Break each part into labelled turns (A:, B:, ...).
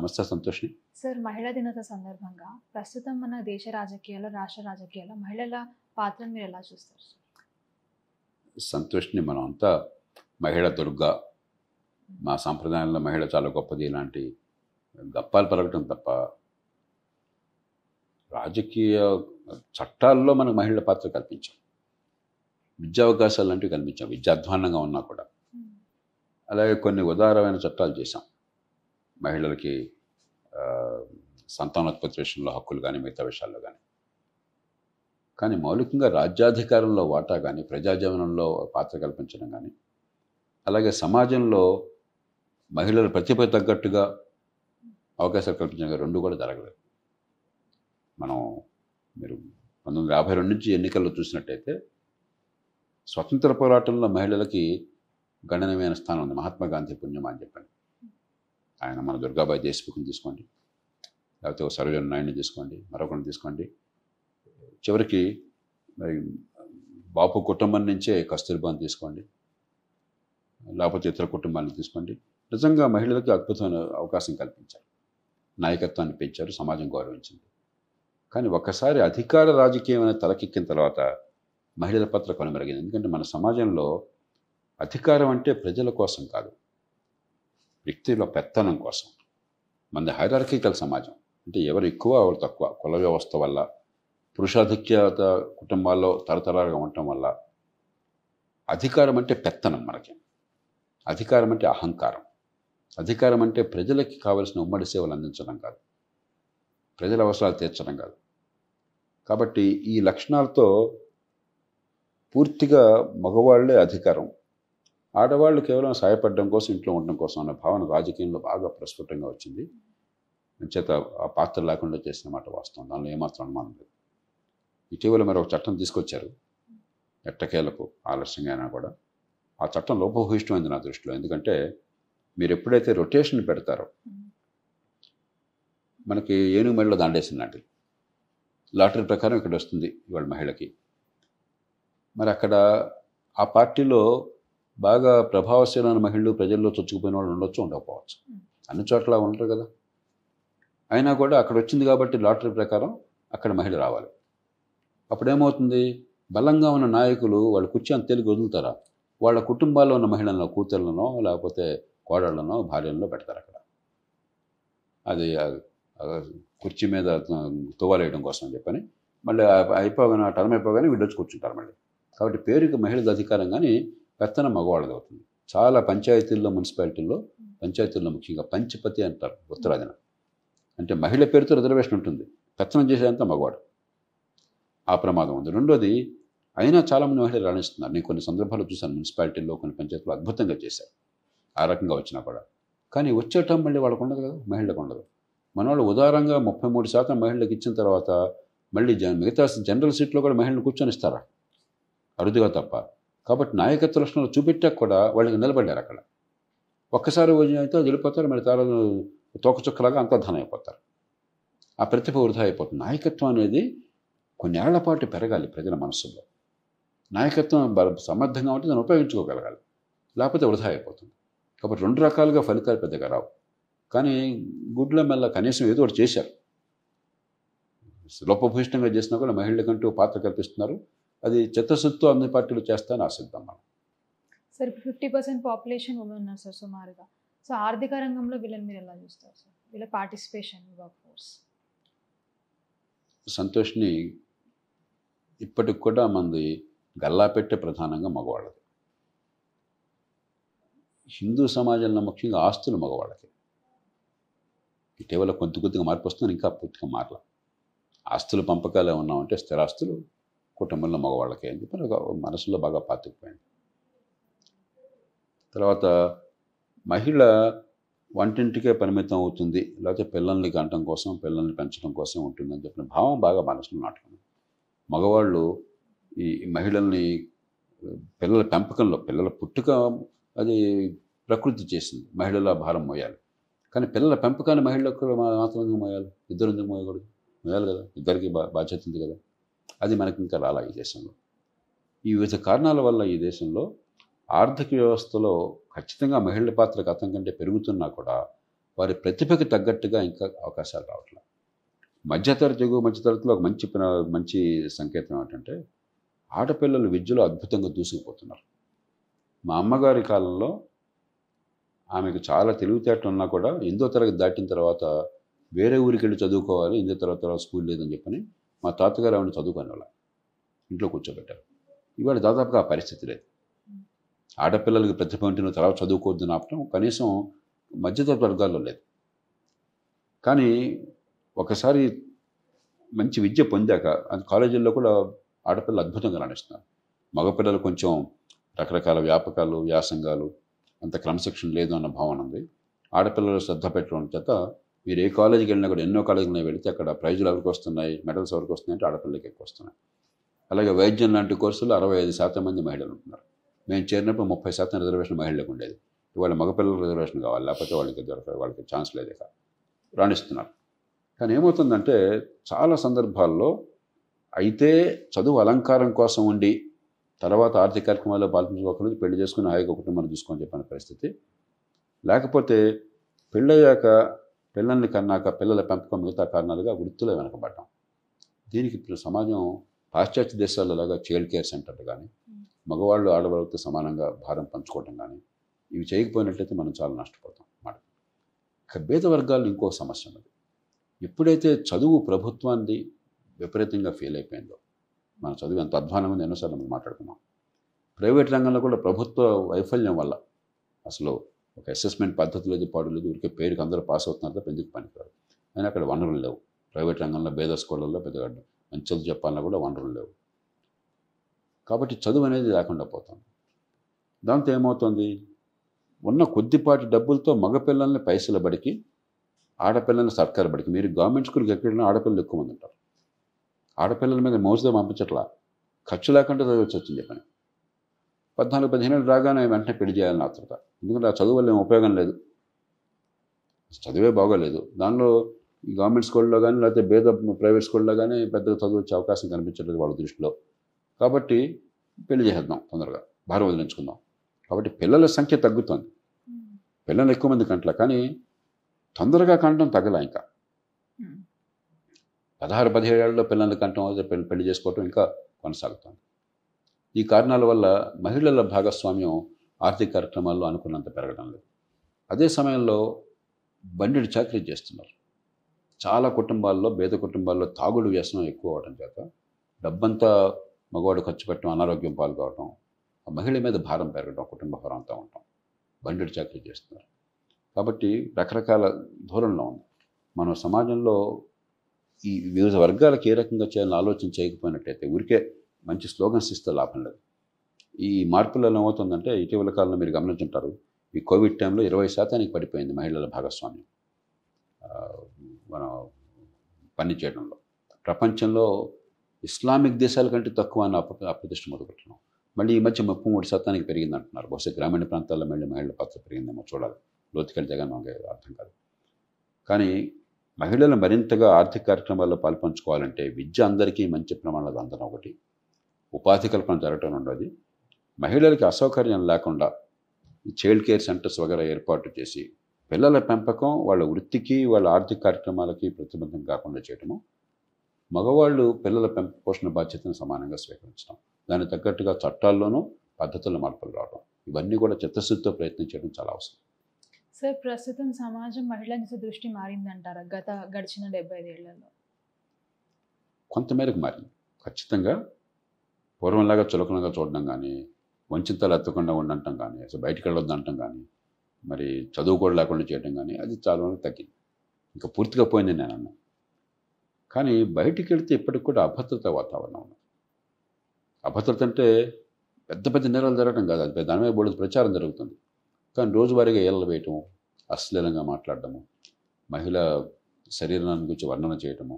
A: నమస్తే సంతోష్ని.
B: సార్, మహిళా దినోత్సవ సందర్భంగా ప్రస్తుతం మన దేశ రాజకీయాల్లో, రాష్ట్ర రాజకీయాల్లో మహిళల పాత్రను మీరు ఎలా చూస్తారు సార్?
A: సంతోష్ని మనం అంతా మహిళ దుర్గా, మా సాంప్రదాయంలో మహిళ చాలా గొప్పది ఇలాంటి గప్పాలు పలకటం తప్ప రాజకీయ చట్టాల్లో మనకు మహిళల పాత్ర కల్పించాం. విద్యా అవకాశాలు లాంటివి కల్పించాం, విద్యాధ్వానంగా ఉన్నా కూడా. అలాగే కొన్ని ఉదారమైన చట్టాలు చేశాం. మహిళలకి సంతానోత్పత్తి విషయంలో హక్కులు కానీ మిగతా విషయాల్లో కానీ. కానీ మౌలికంగా రాజ్యాధికారంలో వాటా కానీ, ప్రజాజీవనంలో పాత్ర కల్పించడం కానీ, అలాగే సమాజంలో మహిళల ప్రతిభ తగ్గట్టుగా అవకాశాలు కల్పించడం రెండు కూడా జరగలేదు. మనం మీరు 1952 నుంచి ఎన్నికల్లో చూసినట్టయితే స్వతంత్ర పోరాటంలో మహిళలకి గణనీయమైన స్థానం ఉంది. మహాత్మా గాంధీ పుణ్యమా అని చెప్పండి. ఆయన మన దుర్గాబాయి దేశ్ముఖ్ని తీసుకోండి, లేకపోతే సరోజినీ నాయుడిని తీసుకోండి, మరొకరిని తీసుకోండి. చివరికి మరి బాపు కుటుంబం నుంచే కస్తూర్బాని తీసుకోండి, లేకపోతే ఇతర కుటుంబాలను తీసుకోండి. నిజంగా మహిళలకు అద్భుతమైన అవకాశం కల్పించారు, నాయకత్వాన్ని పెంచారు, సమాజం గౌరవించింది. కానీ ఒక్కసారి అధికార రాజకీయం అనేది తలకెక్కిన తర్వాత మహిళల పాత్ర కనుమరుగైంది. ఎందుకంటే మన సమాజంలో అధికారం అంటే ప్రజల కోసం కాదు, వ్యక్తుల పెత్తనం కోసం. మన హైరార్కికల్ సమాజం, అంటే ఎవరు ఎక్కువ ఎవరు తక్కువ, కుల వ్యవస్థ వల్ల, పురుషాధిక్యత కుటుంబాల్లో తరతరాలుగా ఉండటం వల్ల అధికారం అంటే పెత్తనం. మనకి అధికారం అంటే అహంకారం. అధికారం అంటే ప్రజలకి కావలసిన ఉమ్మడి సేవలు అందించడం కాదు, ప్రజల అవసరాలు తీర్చడం కాదు. కాబట్టి ఈ లక్షణాలతో పూర్తిగా మగవాళ్లే అధికారం, ఆడవాళ్ళు కేవలం సహాయపడడం కోసం, ఇంట్లో ఉండడం కోసం అన్న భావన రాజకీయంలో బాగా ప్రస్ఫుటంగా వచ్చింది. చేత ఆ పాత్ర లేకుండా చేసిన మాట వాస్తవం, దానిలో ఏమాత్రం అనుమానం లేదు. ఇటీవల మరి ఒక చట్టం తీసుకొచ్చారు, ఎట్టకేలకు ఆలస్యంగా అయినా కూడా. ఆ చట్టం లోపభూయిష్టమైంది నా దృష్టిలో. ఎందుకంటే మీరు ఎప్పుడైతే రొటేషన్ పెడతారో, మనకి ఏనుగు మెడలో దండేసినట్టు లాటరీ ప్రకారం ఇక్కడ వస్తుంది ఇవాళ మహిళకి. మరి అక్కడ ఆ పార్టీలో బాగా ప్రభావశీలమైన మహిళలు, ప్రజల్లో చొచ్చుకుపోయిన వాళ్ళు ఉండొచ్చు, ఉండకపోవచ్చు, అన్ని చోట్ల ఉండరు కదా. అయినా కూడా అక్కడ వచ్చింది కాబట్టి లాటరీ ప్రకారం అక్కడ మహిళ రావాలి. అప్పుడేమవుతుంది, బలంగా ఉన్న నాయకులు వాళ్ళ కుర్చీ అంత తేలిక వదులుతారా, వాళ్ళ కుటుంబాల్లో ఉన్న మహిళలను, కూతుర్లనో లేకపోతే కోడళ్లనో భార్యలను పెడతారు అక్కడ. అది కుర్చీ మీద తువ్వాలేయడం కోసం అని చెప్పని మళ్ళీ అయిపోగానే, టర్మ్ అయిపోగానే వీళ్ళు వచ్చి కూర్చుంటారు మళ్ళీ. కాబట్టి పేరుకి మహిళల అధికారం కానీ పెత్తనం మగవాళ్ళది అవుతుంది. చాలా పంచాయతీల్లో, మున్సిపాలిటీల్లో, పంచాయతీల్లో ముఖ్యంగా పంచపతి అంటారు ఉత్తరాదిన. అంటే మహిళ పేరుతో రిజర్వేషన్ ఉంటుంది, పెత్తనం చేసేంత మగవాడు. ఆ ప్రమాదం ఉంది. రెండోది, అయినా చాలామంది మహిళలు రాణిస్తున్నారు. నేను కొన్ని సందర్భాలు చూశాను, మున్సిపాలిటీల్లో కొన్ని పంచాయతీల్లో అద్భుతంగా చేశారు ఆ రకంగా వచ్చినా కూడా. కానీ వచ్చేటం మళ్ళీ వాళ్ళకు ఉండదు కదా, మహిళలకు ఉండదు. మన వాళ్ళు ఉదారంగా 33% మహిళలకు ఇచ్చిన తర్వాత మళ్ళీ మిగతా జనరల్ సీట్లో కూడా మహిళలు కూర్చొని ఇస్తారా, అరుదుగా తప్ప. కాబట్టి నాయకత్వ లక్షణాలు చూపెట్టాక కూడా వాళ్ళకి నిలబడ్డారు అక్కడ. ఒక్కసారి అయితే వెళ్ళిపోతారు, మరి తాను తోకచుక్కలాగా అంతర్ధానం అయిపోతారు. ఆ ప్రతిభ వృధా అయిపోతుంది. నాయకత్వం అనేది కొన్ని ఏళ్ల పాటు పెరగాలి ప్రజల మనస్సులో. నాయకత్వం సమర్థంగా ఉంటే దాన్ని ఉపయోగించుకోగలగాలి, లేకపోతే వృధా అయిపోతుంది. కాబట్టి రెండు రకాలుగా ఫలితాలు పెద్దగా రావు. కానీ గుడ్ల మెల్ల కనీసం ఏదో ఒకటి చేశారు. లోపభూయిష్టంగా చేసినా కూడా మహిళలకంటూ పాత్ర కల్పిస్తున్నారు. అది చిత్తశుద్ధితో అన్ని పార్టీలు చేస్తాయని ఆశిద్దాం మనం.
B: సార్, 50% పాపులేషన్ ఉమెన్ ఉన్నారు సార్ సుమారుగా. సో ఆర్థిక రంగంలో వీళ్ళని మీరు ఎలా చూస్తారు సార్, వీళ్ళ పార్టిసిపేషన్ వర్క్ ఫోర్స్?
A: సంతోష్ని ఇప్పటికి కూడా మంది గల్లా పెట్టే ప్రధానంగా మగవాళ్ళది. హిందూ సమాజంలో ముఖ్యంగా ఆస్తులు మగవాళ్ళకి. ఇటీవల కొద్దిగా మార్పు వస్తుంది, ఇంకా పూర్తిగా మారల. ఆస్తుల పంపకాలు ఏమన్నా ఉంటే స్థిరాస్తులు కుటుంబంలో మగవాళ్ళకి అని చెప్పి మనసులో బాగా పాతుకుపోయింది. తర్వాత మహిళ వంటింటికే పరిమితం అవుతుంది, లేకపోతే పిల్లల్ని కంటం కోసం, పిల్లల్ని పెంచడం కోసం ఉంటుందని చెప్పిన భావం బాగా మనసులో నాటుకుంది. మగవాళ్ళు ఈ మహిళల్ని పిల్లల పెంపకంలో, పిల్లల పుట్టుక అది ప్రకృతి చేసింది, మహిళల భారం మోయాలి. కానీ పిల్లల పెంపకాన్ని మహిళలకు మాత్రం ఎందుకు మోయాలి, ఇద్దరు ఎందుకు మోయకూడదు? మోయాలి కదా, ఇద్దరికి బాధ్యత ఉంది కదా. అది మనకి ఇంకా రాలా ఈ దేశంలో. ఈ వివిధ కారణాల వల్ల ఈ దేశంలో ఆర్థిక వ్యవస్థలో ఖచ్చితంగా మహిళల పాత్ర గతం కంటే పెరుగుతున్నా కూడా వారి ప్రతిభకి తగ్గట్టుగా ఇంకా అవకాశాలు రావట్లేదు. మధ్యతరగతిలో ఒక మంచి సంకేతం ఏంటంటే ఆడపిల్లలు విద్యలో అద్భుతంగా దూసుకుపోతున్నారు. మా అమ్మగారి కాలంలో ఆమెకు చాలా తెలివితేటలు ఉన్నా కూడా 8వ తరగతి దాటిన తర్వాత వేరే ఊరికి వెళ్ళి చదువుకోవాలి, 8వ తర్వాత స్కూల్ లేదని చెప్పని మా తాతగారు ఆవిడ చదువుకునే వాళ్ళ ఇంట్లో కూర్చోబెట్టారు. ఇవాళ దాదాపుగా ఆ పరిస్థితి లేదు. ఆడపిల్లలకి ప్రతిభ ఉంటే తర్వాత చదువుకోవద్దని ఆపటం కనీసం మధ్యతరగతి వర్గాల్లో లేదు. కానీ ఒకసారి మంచి విద్య పొందాక అది కాలేజీల్లో కూడా ఆడపిల్లలు అద్భుతంగా రాణిస్తున్నారు. మగపిల్లలు కొంచెం రకరకాల వ్యాపకాలు, వ్యాసంగాలు, అంత క్రమశిక్షణ లేదు అన్న భావన ఉంది. ఆడపిల్లలు శ్రద్ధ పెట్టడం చేత మీరు ఏ కాలేజీకి వెళ్ళినా కూడా ఎన్నో కాలేజీలు వెళితే అక్కడ ప్రైజులు ఎవరికి వస్తున్నాయి, మెడల్స్ ఎవరికి వస్తున్నాయి అంటే ఆడపిల్లలకి ఎక్కువ వస్తున్నాయి. అలాగే వైద్యం లాంటి కోర్సులు 65% మంది మహిళలు ఉంటున్నారు. మేము చేరినప్పుడు 30% రిజర్వేషన్ మహిళలకు ఉండేది. ఇవాళ మగపిల్లలకు రిజర్వేషన్ కావాలి, లేకపోతే వాళ్ళకి ఛాన్స్ లేదు, ఇక రాణిస్తున్నారు. కానీ ఏమవుతుందంటే చాలా సందర్భాల్లో అయితే చదువు అలంకారం కోసం ఉండి తర్వాత ఆర్థిక కార్యక్రమాల్లో పాల్పంచుకోకుండా పెళ్లి చేసుకుని హాయిగా కుటుంబాన్ని చూసుకొని చెప్పిన పరిస్థితి, లేకపోతే పెళ్ళయ్యాక పిల్లల్ని కన్నాక పిల్లల పెంపకం మిగతా కారణాలుగా వృత్తిలో వెనకబడ్డాం. దీనికి ఇప్పుడు సమాజం పాశ్చాత్య దేశాలలాగా చైల్డ్ కేర్ సెంటర్లు కానీ మగవాళ్ళు ఆడవాళ్ళతో సమానంగా భారం పంచుకోవడం కానీ ఇవి చేయకపోయినట్లయితే మనం చాలా నష్టపోతాం మాట. ఇక పేద వర్గాల్లో ఇంకో సమస్య ఉన్నది. ఎప్పుడైతే చదువు ప్రభుత్వాన్ని విపరీతంగా ఫెయిల్ అయిపోయిందో, మన చదువు ఎంత అధ్వానం ఉంది ఎన్నోసార్లు మనం మాట్లాడుకున్నాం. ప్రైవేట్ రంగంలో కూడా ప్రభుత్వ వైఫల్యం వల్ల అసలు ఒక అసెస్మెంట్ పద్ధతి లేదు, పాడు లేదు, ఊరికే పేరుకి అందరూ పాస్ అవుతున్నారు తప్ప ఎందుకు పనికిరారు. అయినా అక్కడ వనరులు లేవు. ప్రైవేట్ రంగంలో పేద స్కూళ్ళల్లో పెద్దగా మంచి చదువు చెప్పాలన్నా కూడా వనరులు లేవు. కాబట్టి చదువు అనేది లేకుండా పోతుంది. దాంతో ఏమవుతుంది, ఉన్న కొద్దిపాటి డబ్బులతో మగపిల్లల్ని పైసల బడికి, ఆడపిల్లల్ని సర్కారు బడికి, మీరు గవర్నమెంట్ స్కూల్కి ఎక్కడైనా ఆడపిల్లలు ఎక్కువ మంది ఉంటారు. ఆడపిల్లల మీద మోసుతో పంపించట్లా, ఖర్చు లేకుండా చదవచ్చు వచ్చింది చెప్పని. 14-15 ఏళ్ళు రాగానే వెంటనే పెళ్లి చేయాలని ఆత్రత. ఎందుకంటే ఆ చదువు వల్ల ఏం ఉపయోగం లేదు, చదువే బాగోలేదు. దానిలో ఈ గవర్నమెంట్ స్కూల్లో కానీ లేకపోతే పేద ప్రైవేట్ స్కూల్లో కానీ పెద్దగా చదువు వచ్చే అవకాశం కనిపించట్లేదు వాళ్ళ దృష్టిలో. కాబట్టి పెళ్లి చేసేద్దాం, తొందరగా భారం వదిలించుకుందాం. కాబట్టి పిల్లల సంఖ్య తగ్గుతుంది, పిల్లలు ఎక్కువ మంది కంటలా, కానీ తొందరగా కంటం తగ్గలా. ఇంకా 16-17 ఏళ్ళలో పిల్లల్ని కంటం, పెళ్లి చేసుకోవటం ఇంకా కొనసాగుతుంది. ఈ కారణాల వల్ల మహిళల భాగస్వామ్యం ఆర్థిక కార్యక్రమాల్లో అనుకున్నంత పెరగడం లేదు. అదే సమయంలో బండిడి చాకరీ చేస్తున్నారు. చాలా కుటుంబాల్లో, పేద కుటుంబాల్లో తాగుడు వ్యసనం ఎక్కువ అవడం చేత డబ్బంతా మగవాడు ఖర్చు పెట్టడం, అనారోగ్యం పాల్గొవటం, ఆ మహిళ మీద భారం పెరగడం, కుటుంబ భారం అంతా ఉంటాం. బండిడి చాకరీ చేస్తున్నారు. కాబట్టి రకరకాల ధోరణిలో ఉంది. మనం సమాజంలో ఈ వివిధ వర్గాలకు ఏ రకంగా చేయాలని ఆలోచన చేయకపోయినట్టయితే ఊరికే మంచి స్లోగన్స్ ఇస్తే లాభం లేదు. ఈ మార్పులలో ఏమవుతుందంటే ఇటీవల కాలంలో మీరు గమనించుంటారు, ఈ కోవిడ్ టైంలో 20% పడిపోయింది మహిళల భాగస్వామ్యం మనం పని చేయడంలో. ప్రపంచంలో ఇస్లామిక్ దేశాల కంటే తక్కువ అని అప్రతిష్ట మొదలుపెట్టినాం. మళ్ళీ ఈ మధ్య 33% పెరిగింది అంటున్నారు. బహుశా గ్రామీణ ప్రాంతాల్లో మళ్ళీ మహిళల పాత్ర పెరిగిందేమో, చూడాలి. లోతుకెళ్తే కానీ మనకి అర్థం కాదు. కానీ మహిళలు మరింతగా ఆర్థిక కార్యక్రమాల్లో పాల్పంచుకోవాలంటే విద్య అందరికీ మంచి ప్రమాణాలు అందడం ఒకటి, ఉపాధి కల్పన జరగటం ఉండదు, మహిళలకి అసౌకర్యం లేకుండా ఈ చైల్డ్ కేర్ సెంటర్స్ వగైరా ఏర్పాటు చేసి పిల్లల పెంపకం వాళ్ళ వృత్తికి వాళ్ళ ఆర్థిక కార్యక్రమాలకి ప్రతిబంధం కాకుండా చేయటము, మగవాళ్ళు పిల్లల పోషణ బాధ్యతను సమానంగా స్వీకరించడం, దానికి తగ్గట్టుగా చట్టాల్లోనూ పద్ధతుల మార్పులు రావడం, ఇవన్నీ కూడా చిత్తశుద్ధితో ప్రయత్నం చేయడం చాలా అవసరం.
B: సార్, ప్రస్తుతం సమాజం మహిళల దృష్టి మారిందంటారా గడిచిన 75 ఏళ్లలో?
A: కొంతమేరకు మారింది ఖచ్చితంగా. పూర్వంలాగా చులకనగా చూడడం కానీ, వంచితలు ఎత్తకుండా ఉండటం కానీ, అసలు బయటికి వెళ్ళొద్దు అనటం కానీ, మరి చదువు కూడా లేకుండా చేయడం కానీ, అది చాలా వరకు తగ్గింది. ఇంకా పూర్తిగా పోయింది నేను అన్నా. కానీ బయటికి వెళితే ఇప్పటికి కూడా అభద్రత వాతావరణం ఉంది. అభద్రత అంటే పెద్ద పెద్ద నేరాలు జరగడం కాదు, అది దాని మీద బోర్డు ప్రచారం జరుగుతుంది. కానీ రోజువారీగా ఏళ్ళ వేయటము, అశ్లీలంగా మాట్లాడటము, మహిళ శరీరాన్ని గురించి వర్ణన చేయటము,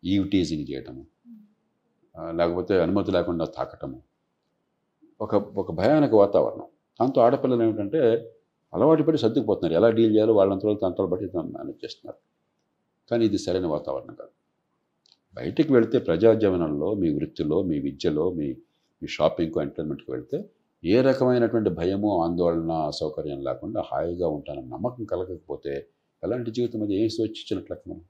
A: ఈవ్ టీజింగ్ చేయటము, లేకపోతే అనుమతి లేకుండా తాకటము, ఒక భయానక వాతావరణం. దాంతో ఆడపిల్లలు ఏమిటంటే అలవాటు పడి సర్దుకుపోతున్నారు. ఎలా డీల్ చేయాలో వాళ్ళంతలో తంతలు బట్టి మేనేజ్ చేస్తున్నారు. కానీ ఇది సరైన వాతావరణం కాదు. బయటికి వెళితే ప్రజాజీవనంలో, మీ వృత్తిలో, మీ విద్యలో, మీ షాపింగ్కు, ఎంటర్టైన్మెంట్కి వెళితే ఏ రకమైనటువంటి భయము, ఆందోళన, అసౌకర్యం లేకుండా హాయిగా ఉంటానని నమ్మకం కలగకపోతే ఎలాంటి జీవితం అది ఏం స్వేచ్ఛించినట్లు మనం.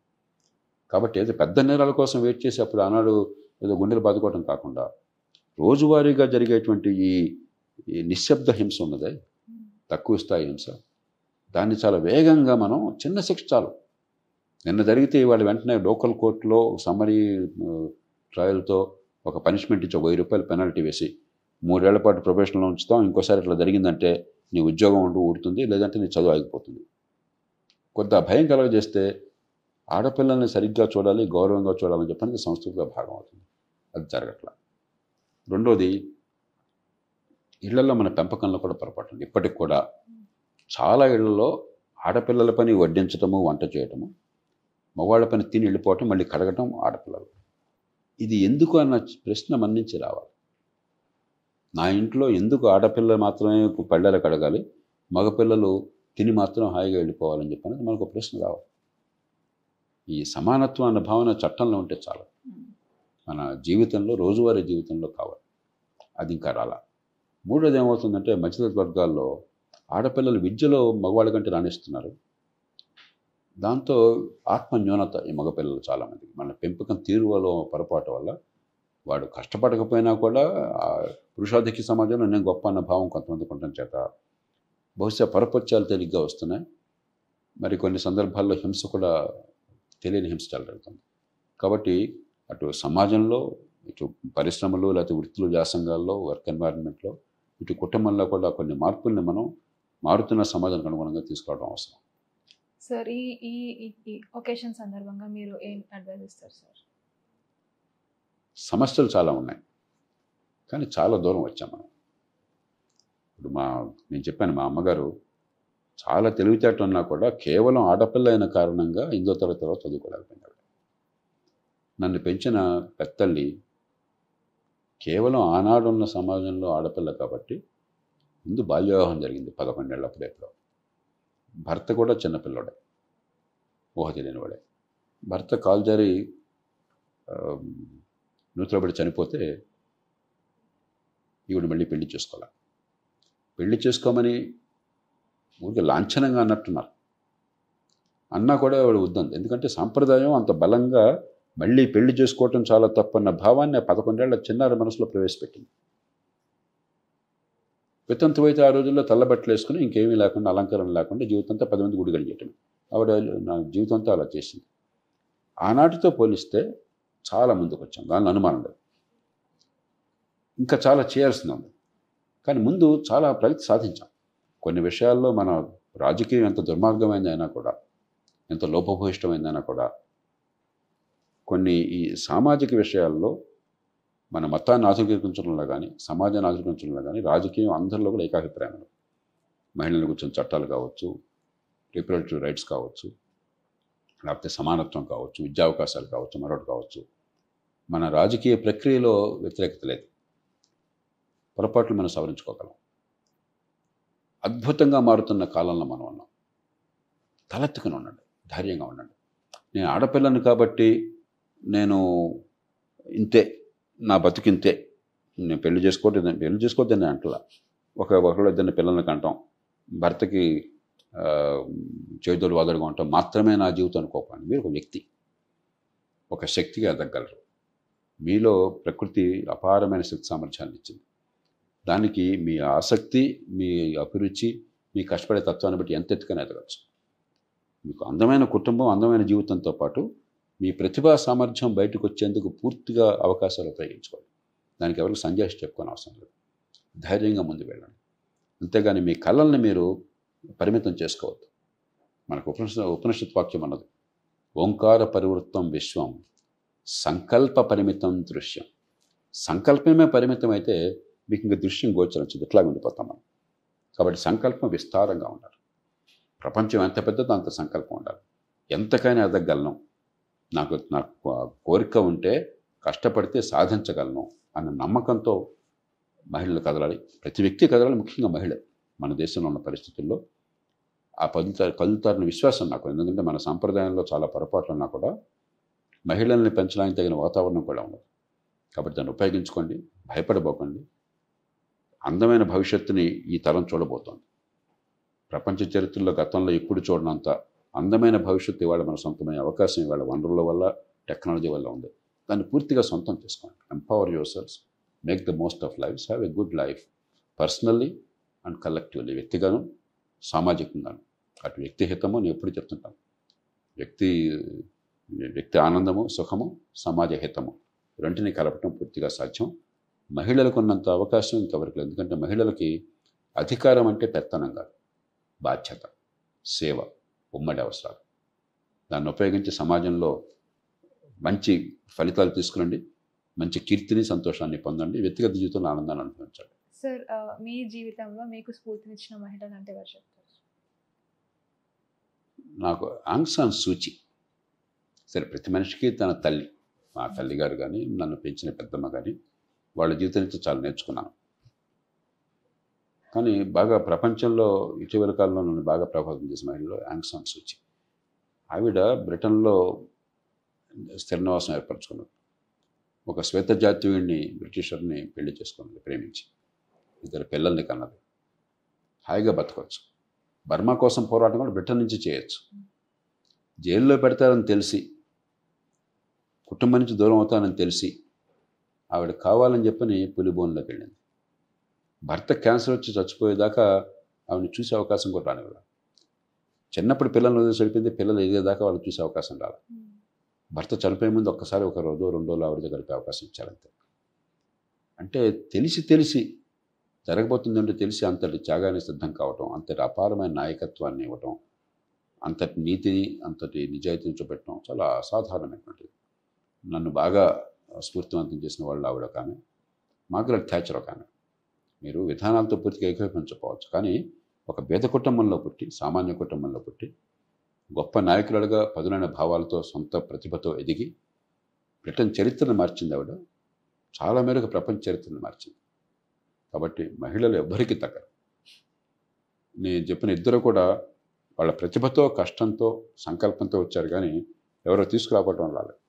A: కాబట్టి ఏదో పెద్ద నేరాల కోసం వెయిట్ చేసి అప్పుడు ఆనాడు ఏదో గుండెలు బాదుకోవడం కాకుండా రోజువారీగా జరిగేటువంటి ఈ నిశ్శబ్ద హింస ఉన్నదే, తక్కువ స్థాయి హింస, దాన్ని చాలా వేగంగా మనం చిన్న శిక్ష చాలు. నిన్న జరిగితే ఇవాళ వెంటనే లోకల్ కోర్టులో సమ్మరీ ట్రయల్తో ఒక పనిష్మెంట్ ఇచ్చి 1000 రూపాయలు పెనాల్టీ వేసి 3 ఏళ్ల పాటు ప్రొబేషన్లో ఉంచుతాం, ఇంకోసారి ఇట్లా జరిగిందంటే నీ ఉద్యోగం ఊడుతుంది, లేదంటే నీ చదువు ఆగిపోతుంది. కొంత భయం కలగజేస్తే ఆడపిల్లల్ని సరిగ్గా చూడాలి, గౌరవంగా చూడాలని చెప్పడానికి సంస్కృతిలో భాగం అవుతుంది. అది జరగట్లా. రెండోది, ఇళ్లలో మన పెంపకంలో కూడా పొరపాటు ఉంది. ఇప్పటికి కూడా చాలా ఇళ్లలో ఆడపిల్లల పని వడ్డించటము, వంట చేయటము, మగవాళ్ళ పని తిని వెళ్ళిపోవటం, మళ్ళీ కడగటం ఆడపిల్లలు. ఇది ఎందుకు అన్న ప్రశ్న మన నుంచి రావాలి. నా ఇంట్లో ఎందుకు ఆడపిల్లలు మాత్రమే పళ్ళెలు కడగాలి, మగపిల్లలు తిని మాత్రం హాయిగా వెళ్ళిపోవాలని చెప్పనేది మనకు ప్రశ్న రావాలి. ఈ సమానత్వం అన్న భావన చట్టంలో ఉంటే చాలు, మన జీవితంలో రోజువారీ జీవితంలో కావాలి. అది ఇంకా రాలా. మూడోది ఏమవుతుందంటే మధ్యతరగతి వర్గాల్లో ఆడపిల్లలు విద్యలో మగవాళ్ళ కంటే రాణిస్తున్నారు. దాంతో ఆత్మన్యూనత ఈ మగపిల్లలు చాలామందికి మన పెంపకం తీరువలో పొరపాటు వల్ల వాడు కష్టపడకపోయినా కూడా పురుషాధిక్య సమాజంలో నేను గొప్ప అన్న భావం కొంతమందికి ఉండటం చేత బహుశా పరపత్యాలు తేలిగ్గా వస్తున్నాయి. మరి కొన్ని సందర్భాల్లో హింస కూడా తెలియని హింస జరుగుతుంది. కాబట్టి అటు సమాజంలో, ఇటు పరిశ్రమలు, లేకపోతే వృత్తులు, వ్యాసంగాల్లో, వర్క్ ఎన్వైరన్మెంట్లో, ఇటు కుటుంబంలో కూడా కొన్ని మార్పుల్ని మనం మారుతున్న సమాజానికి అనుగుణంగా తీసుకోవడం అవసరం.
B: సార్, ఈ ఒకేషన్ సందర్భంగా మీరు ఏం అడ్వైజ్ ఇస్తారు సార్?
A: సమస్యలు చాలా ఉన్నాయి, కానీ చాలా దూరం వచ్చాం మనం. ఇప్పుడు నేను చెప్పాను, మా అమ్మగారు చాలా తెలివితేట ఉన్నా కూడా కేవలం ఆడపిల్ల అయిన కారణంగా 8వ తరగతిలో చదువుకోలేకపోయినాడు. నన్ను పెంచిన పెద్దల్లి కేవలం ఆనాడున్న సమాజంలో ఆడపిల్ల కాబట్టి ముందు బాల్యవివాహం జరిగింది 11 ఏళ్ళప్పుడు. ఎప్పుడో భర్త కూడా చిన్నపిల్లడే, ఊహ తెలియనివాడే. భర్త కాల్జారి నూతిలో పడి చనిపోతే ఈవిడ మళ్ళీ పెళ్లి చేసుకోవాలి. పెళ్లి చేసుకోమని ఊరికి లాంఛనంగా అన్నట్టున్నారు. అన్నా కూడా ఆవిడ వద్దంది. ఎందుకంటే సాంప్రదాయం అంత బలంగా మళ్ళీ పెళ్లి చేసుకోవటం చాలా తప్పన్న భావాన్ని 11 ఏళ్ల చిన్నారి మనసులో ప్రవేశపెట్టింది. వితంతువు అయితే ఆ రోజుల్లో తెల్లబట్టలు వేసుకుని ఇంకేమీ లేకుండా, అలంకరణ లేకుండా జీవితంతో 10 మంది గుడి గడిగేయటం. ఆవిడ నా జీవితంతో అలా చేసింది. ఆనాటితో పోలిస్తే చాలా ముందుకు వచ్చాం, దానిలో అనుమానం లేదు. ఇంకా చాలా చేయాల్సింది ఉంది, కానీ ముందు చాలా ప్రగతి సాధించాం. కొన్ని విషయాల్లో మన రాజకీయం ఎంత దుర్మార్గమైందైనా కూడా, ఎంత లోపభూయిష్టమైందైనా కూడా, కొన్ని ఈ సామాజిక విషయాల్లో మన మతాన్ని ఆధునికరించడంలో కానీ, సమాజాన్ని ఆధునికరించడంలో కానీ రాజకీయం అందరిలో కూడా ఏకాభిప్రాయం. మహిళలకు వచ్చిన చట్టాలు కావచ్చు, రిప్రొడక్టివ్ రైట్స్ కావచ్చు, లేకపోతే సమానత్వం కావచ్చు, విద్యా అవకాశాలు కావచ్చు, మరొకటి కావచ్చు, మన రాజకీయ ప్రక్రియలో వ్యతిరేకత లేదు. పొరపాట్లు మనం సవరించుకోగలం. అద్భుతంగా మారుతున్న కాలంలో మనం ఉన్నాం. తలెత్తుకుని ఉండండి, ధైర్యంగా ఉండండి. నేను ఆడపిల్లని కాబట్టి నేను ఇంతే, నా బతుకింతే, నేను పెళ్లి చేసుకోవద్దని అంటలా. ఒకళ్ళు ఇద్దరిని పిల్లల్ని కంటాం, భర్తకి చేదోడు వాదోడుగా ఉంటాం మాత్రమే నా జీవితం అనుకోకండి. మీరు ఒక వ్యక్తి, ఒక శక్తిగా ఎదగలరు. మీలో ప్రకృతి అపారమైన శక్తి సామర్థ్యాన్ని ఇచ్చింది. దానికి మీ ఆసక్తి, మీ అభిరుచి, మీ కష్టపడే తత్వాన్ని బట్టి ఎంత ఎత్తుకని ఎదగచ్చు. మీకు అందమైన కుటుంబం, అందమైన జీవితంతో పాటు మీ ప్రతిభా సామర్థ్యం బయటకు వచ్చేందుకు పూర్తిగా అవకాశాలు ఉపయోగించుకోవాలి. దానికి ఎవరికి సంజాయిషి చెప్పుకొని అవసరం లేదు. ధైర్యంగా ముందు వెళ్ళండి. అంతేగాని మీ కళల్ని మీరు పరిమితం చేసుకోవద్దు. మనకు ఉపనిషత్ వాక్యం అన్నది, ఓంకార పరివృత్తం విశ్వం సంకల్ప పరిమితం దృశ్యం. సంకల్పమే పరిమితం అయితే మీకు ఇంకా దృశ్యం గోచరించదు, ఇట్లా ఉండిపోతాం మనం. కాబట్టి సంకల్పం విస్తారంగా ఉండాలి. ప్రపంచం ఎంత పెద్దదో అంత సంకల్పం ఉండాలి. ఎంతకైనా ఎదగలను, నాకు కోరిక ఉంటే కష్టపడితే సాధించగలను అన్న నమ్మకంతో మహిళలు కదలాలి. ప్రతి వ్యక్తి కదలాలి, ముఖ్యంగా మహిళ. మన దేశంలో ఉన్న పరిస్థితుల్లో ఆ కదులుతారని విశ్వాసం నాకు. ఎందుకంటే మన సాంప్రదాయంలో చాలా పొరపాట్లు ఉన్నా కూడా మహిళల్ని పెంచడానికి తగిన వాతావరణం కూడా ఉండదు. కాబట్టి దాన్ని ఉపయోగించుకోండి, భయపడబోకండి. అందమైన భవిష్యత్తుని ఈ తరం చూడబోతోంది. ప్రపంచ చరిత్రలో గతంలో ఎప్పుడు చూడనంత అందమైన భవిష్యత్తు ఇవాళ మన సొంతమైన అవకాశం ఇవాళ వనరుల వల్ల టెక్నాలజీ వల్ల ఉంది. దాన్ని పూర్తిగా సొంతం చేసుకోండి. Empower your selves, make the most of lives, have a good life personally and collectively, వ్యక్తిగాను సామాజికంగాను. అటు వ్యక్తి హితము నేను ఎప్పుడు చెప్తుంటాను, వ్యక్తి ఆనందము సుఖము సమాజ హితము రెంటిని కలపటం పూర్తిగా సాధ్యం. మహిళలకు ఉన్నంత అవకాశం ఇంకెవరికి లేదు. ఎందుకంటే మహిళలకి అధికారం అంటే పెత్తనం కాదు, బాధ్యత, సేవ, ఉమ్మడి అవసరాలు. దాన్ని ఉపయోగించి సమాజంలో మంచి ఫలితాలు తీసుకురండి, మంచి కీర్తిని సంతోషాన్ని పొందండి, వ్యక్తిగత జీవితంలో ఆనందాన్ని అనుభవించండి.
B: సార్ మీ జీవితంలో మీకు స్ఫూర్తినిచ్చిన మహిళలు అంటే ఎవరు చెప్తారు?
A: నాకు ఆంగ్ సాన్ సూచి. సరే, ప్రతి మనిషికి తన తల్లి, మా తల్లిగారు కానీ నన్ను పెంచిన పెద్దమ్మ కానీ వాళ్ళ జీవితం నుంచి చాలా నేర్చుకున్నాను. కానీ బాగా ప్రపంచంలో ఇటీవల కాలంలో నన్ను బాగా ప్రభావితం చేసిన మహిళలో ఆంగ్ సాన్ సూచి. ఆవిడ బ్రిటన్లో స్థిర నివాసం ఏర్పరచుకున్నారు. ఒక శ్వేత జాతీయుడిని బ్రిటిషర్ని పెళ్లి చేసుకున్నది, ప్రేమించి 2 పిల్లల్ని కన్నది. హాయిగా బతకవచ్చు. బర్మా కోసం పోరాటం కూడా బ్రిటన్ నుంచి చేయొచ్చు. జైల్లో పెడతారని తెలిసి, కుటుంబం నుంచి దూరం అవుతానని తెలిసి ఆవిడ కావాలని చెప్పని పులిబోన్లోకి వెళ్ళింది. భర్త క్యాన్సర్ వచ్చి చచ్చిపోయేదాకా ఆవిడని చూసే అవకాశం కూడా రానివ్వలేదు. చిన్నప్పుడు పిల్లల్ని వదిలేసి వెళ్ళిపోయింది, పిల్లలు ఎదిగేదాకా వాళ్ళు చూసే అవకాశం రాలేదు. భర్త చనిపోయే ముందు ఒక్కసారి 1 రోజు 2 రోజులు ఆవిడ గడిపే అవకాశం ఇచ్చారంతే. అంటే తెలిసి జరగబోతుందంటే తెలిసి అంతటి త్యాగాన్ని సిద్ధం కావటం, అంతటి అపారమైన నాయకత్వాన్ని ఇవ్వటం, అంతటి నీతిని అంతటి నిజాయితీని చూపెట్టడం చాలా అసాధారణమైనటువంటిది. నన్ను బాగా స్ఫూర్తివంతం చేసిన వాళ్ళు ఆవిడ ఒక ఆమె, మార్గరెట్ థాచర్ ఒక ఆమె. మీరు విధానాలతో పూర్తిగా ఏకీభవించకపోవచ్చు, కానీ ఒక పేద కుటుంబంలో పుట్టి, సామాన్య కుటుంబంలో పుట్టి, గొప్ప నాయకులుగా పదునైన భావాలతో సొంత ప్రతిభతో ఎదిగి బ్రిటన్ చరిత్రను మార్చింది ఆవిడ. చాలా మేరకు ప్రపంచ చరిత్రను మార్చింది. కాబట్టి మహిళలు ఎవ్వరికీ తగ్గరు. నేను చెప్పిన 2 కూడా వాళ్ళ ప్రతిభతో, కష్టంతో, సంకల్పంతో వచ్చారు, కానీ ఎవరో తీసుకురావటం రాలేదు.